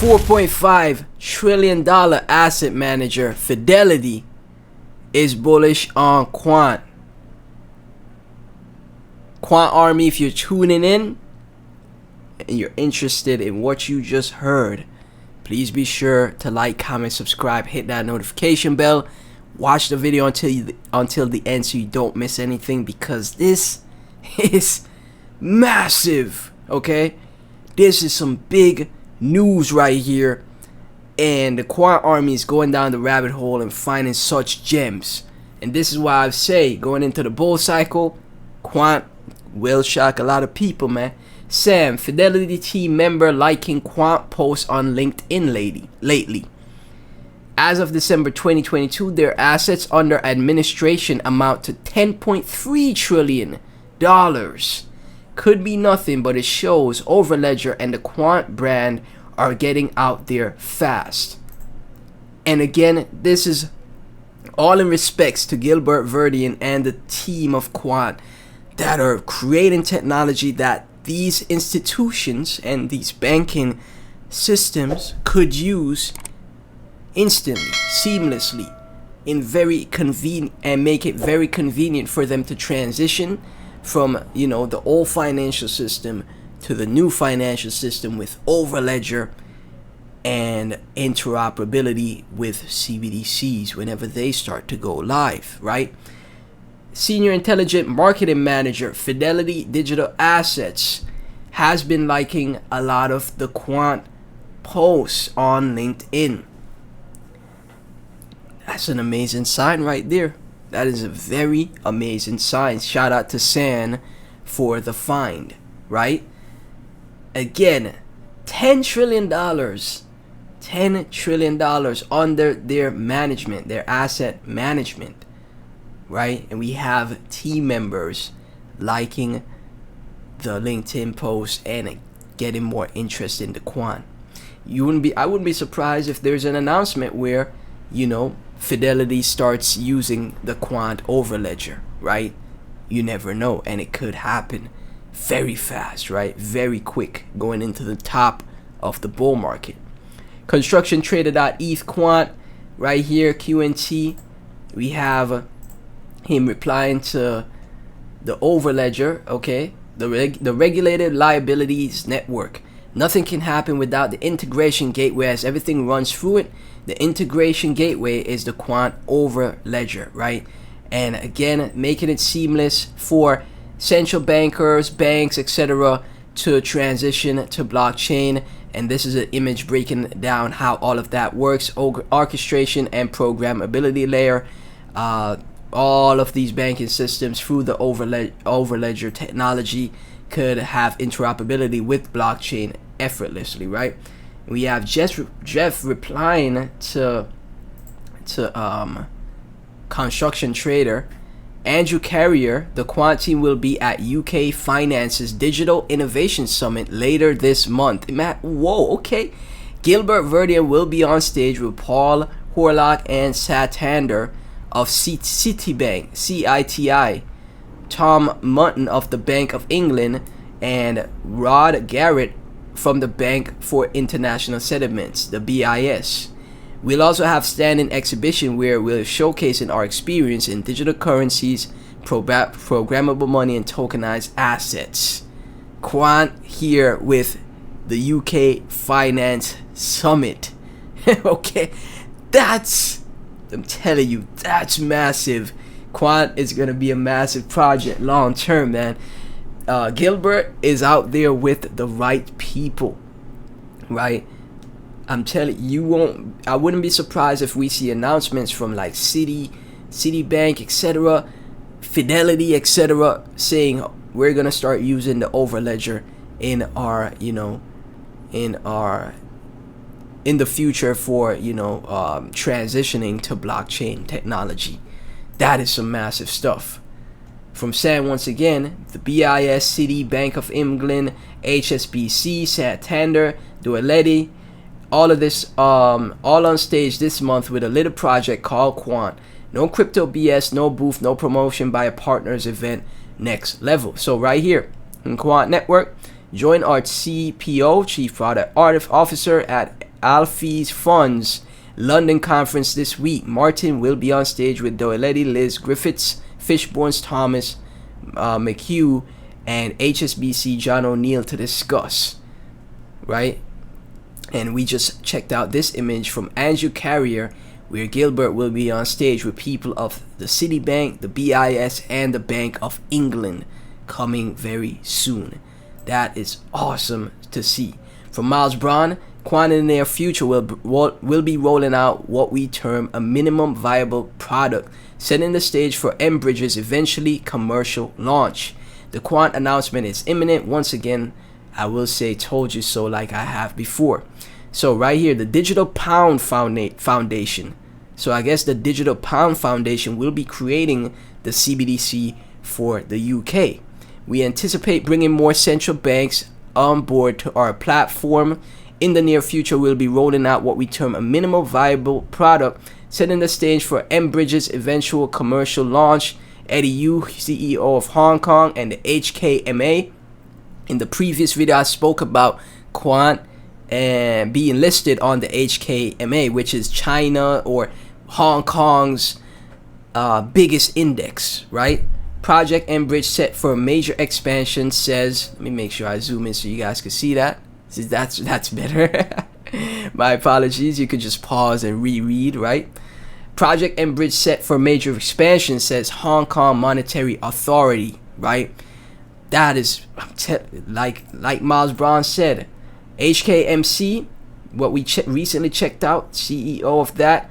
$4.5 trillion asset manager Fidelity is bullish on Quant. Quant Army, if you're tuning in and you're interested in what you just heard, please be sure to like, comment, subscribe, hit that notification bell. Watch the video until the end so you don't miss anything, because this is massive, okay? This is some big news right here, and the Quant Army is going down the rabbit hole and finding such gems. And this is why I say, going into the bull cycle, Quant will shock a lot of people, man. Sam, Fidelity team member, liking Quant posts on LinkedIn lately. As of December 2022, their assets under administration amount to $10.3 trillion. Could be nothing, but it shows Overledger and the Quant brand are getting out there fast. And again, this is all in respects to Gilbert Verdian and the team of Quant that are creating technology that these institutions and these banking systems could use instantly, seamlessly, in very convenient, and make it very convenient for them to transition from, you know, the old financial system to the new financial system with Overledger and interoperability with CBDCs whenever they start to go live, right? Senior Intelligent Marketing Manager, Fidelity Digital Assets, has been liking a lot of the Quant posts on LinkedIn. That's an amazing sign right there. That is a very amazing sign. Shout out to San for the find, right? Again, $10 trillion. $10 trillion under their management, their asset management, right? And we have team members liking the LinkedIn post and getting more interest in the Quant. I wouldn't be surprised if there's an announcement where, you know, Fidelity starts using the Quant Overledger, right? You never know, and it could happen very fast, right? Very quick, going into the top of the bull market. Construction Trader.eth Quant, right here, QNT. We have him replying to the Overledger, okay? The regulated liabilities network. Nothing can happen without the integration gateway, as everything runs through it. The integration gateway is the Quant Overledger, right? And again, making it seamless for central bankers, banks, etc. to transition to blockchain. And this is an image breaking down how all of that works. Orchestration and programmability layer. All of these banking systems through the Overledger technology could have interoperability with blockchain effortlessly, right? We have Jeff replying to Construction Trader. Andrew Carrier, the Quant team will be at UK Finance's Digital Innovation Summit later this month. Whoa, okay. Gilbert Verdian will be on stage with Paul Horlock and Santander of Citibank, CITI, Tom Mutton of the Bank of England, and Rod Garrett from the Bank for International Settlements, the BIS. We'll also have standing exhibition where we're showcasing our experience in digital currencies, programmable money, and tokenized assets. Quant here with the UK Finance Summit. Okay, I'm telling you, that's massive. Quant is going to be a massive project long term, man. Gilbert is out there with the right people, right? I'm telling you, I wouldn't be surprised if we see announcements from like Citibank, etc., Fidelity, etc., saying we're gonna start using the Overledger in our, in the future for, transitioning to blockchain technology. That is some massive stuff. From Sam, once again, the BIS, Citi, Bank of England, HSBC, Santander, Duality, all of this, all on stage this month with a little project called Quant. No crypto BS, no booth, no promotion by a partners event, next level. So right here in Quant Network, join our CPO, Chief Product Officer at Alfie's Funds London conference this week. Martin will be on stage with Fidelity, Liz Griffiths, Fishbourne's Thomas McHugh, and HSBC John O'Neill to discuss, right? And we just checked out this image from Andrew Carrier, where Gilbert will be on stage with people of the Citibank, the BIS, and the Bank of England, coming very soon. That is awesome to see. From Miles Braun, Quant in the near future will be rolling out what we term a minimum viable product, setting the stage for Enbridge's eventually commercial launch. The Quant announcement is imminent. Once again, I will say told you so like I have before. So right here, the Digital Pound Foundation. So I guess the Digital Pound Foundation will be creating the CBDC for the UK. We anticipate bringing more central banks on board to our platform. In the near future, we'll be rolling out what we term a minimal viable product, setting the stage for Enbridge's eventual commercial launch. Eddie Yu, CEO of Hong Kong, and the HKMA. In the previous video, I spoke about Quant and being listed on the HKMA, which is China or Hong Kong's biggest index, right? Project Enbridge set for a major expansion, says, let me make sure I zoom in so you guys can see that. That's better. My apologies. You could just pause and reread, right? Project Enbridge set for major expansion, says Hong Kong Monetary Authority, right? That is like Miles Braun said. HKMC, what we recently checked out, CEO of that,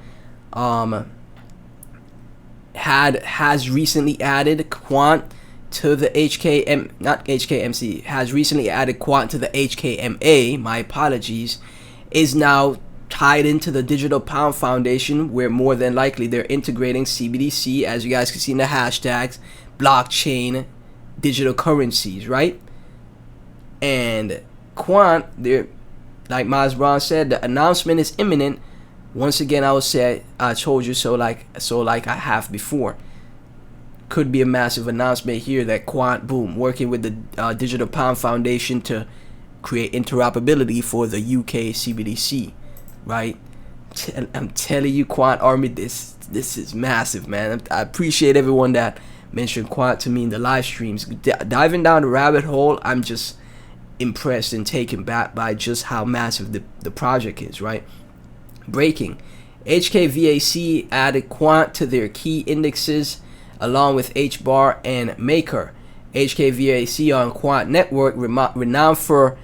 has recently added Quant to the has recently added Quant to the HKMA, my apologies, is now tied into the Digital Pound Foundation, where more than likely they're integrating CBDC, as you guys can see in the hashtags, blockchain, digital currencies, right? And Quant, they're, like Miles Braun said, the announcement is imminent. Once again, I will say I told you so like I have before. Could be a massive announcement here that Quant, boom, working with the Digital Pound Foundation to create interoperability for the UK CBDC, right? I'm telling you, Quant Army, this is massive, man. I appreciate everyone that mentioned Quant to me in the live streams. Diving down the rabbit hole, I'm just impressed and taken back by just how massive the project is, right? Breaking. HKVAC added Quant to their key indexes along with HBAR and Maker. HKVAC on Quant Network, renowned for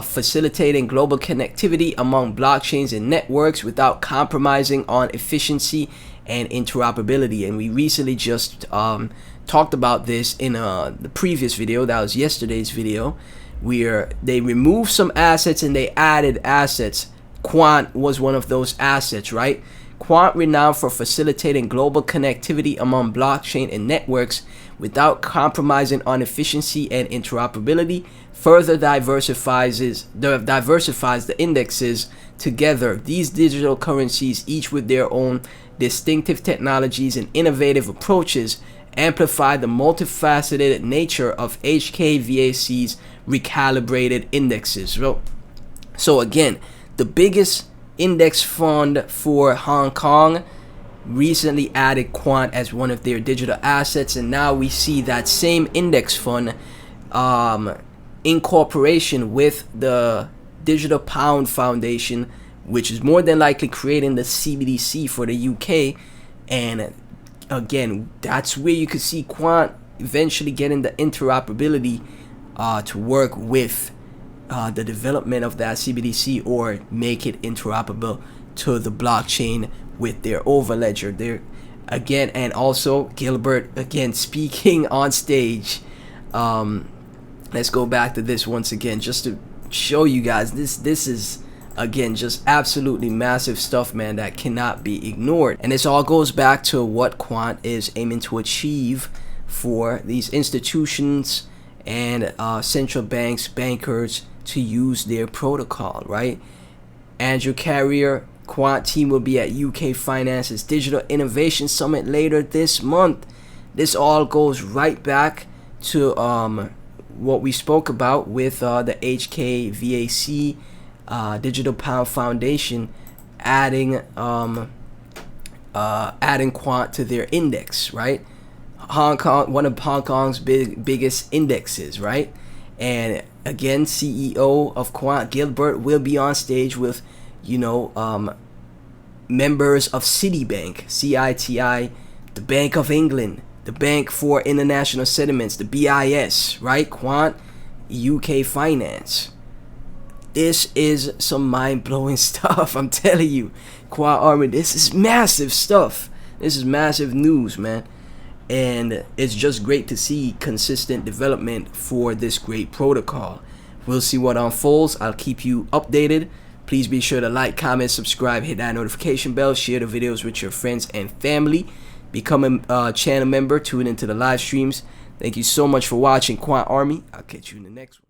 facilitating global connectivity among blockchains and networks without compromising on efficiency and interoperability. And we recently just talked about this in the previous video, that was yesterday's video, where they removed some assets and they added assets. Quant was one of those assets, right? Quant, renowned for facilitating global connectivity among blockchain and networks without compromising on efficiency and interoperability, further diversifies the indexes together. These digital currencies, each with their own distinctive technologies and innovative approaches, amplify the multifaceted nature of HKVAC's recalibrated indexes. So again, the biggest index fund for Hong Kong recently added Quant as one of their digital assets, and now we see that same index fund in cooperation with the Digital Pound Foundation, which is more than likely creating the CBDC for the UK. And again, that's where you could see Quant eventually getting the interoperability to work with the development of that CBDC, or make it interoperable to the blockchain with their overledger there again. And also Gilbert again speaking on stage. Let's go back to this once again just to show you guys this is again just absolutely massive stuff, man, that cannot be ignored. And this all goes back to what Quant is aiming to achieve for these institutions and central banks, bankers, to use their protocol, right? Andrew Carrier, Quant team will be at UK Finance's Digital Innovation Summit later this month. This all goes right back to what we spoke about with the HKVAC Digital Pound Foundation adding Quant to their index, right? Hong Kong, one of Hong Kong's biggest indexes, right? And again, CEO of Quant, Gilbert, will be on stage with, members of Citibank, CITI, the Bank of England, the Bank for International Settlements, the BIS, right? Quant, UK Finance. This is some mind-blowing stuff, I'm telling you. Quant Army, this is massive stuff. This is massive news, man. And it's just great to see consistent development for this great protocol. We'll see what unfolds. I'll keep you updated. Please be sure to like, comment, subscribe, hit that notification bell, share the videos with your friends and family. Become a channel member, tune into the live streams. Thank you so much for watching, Quant Army. I'll catch you in the next one.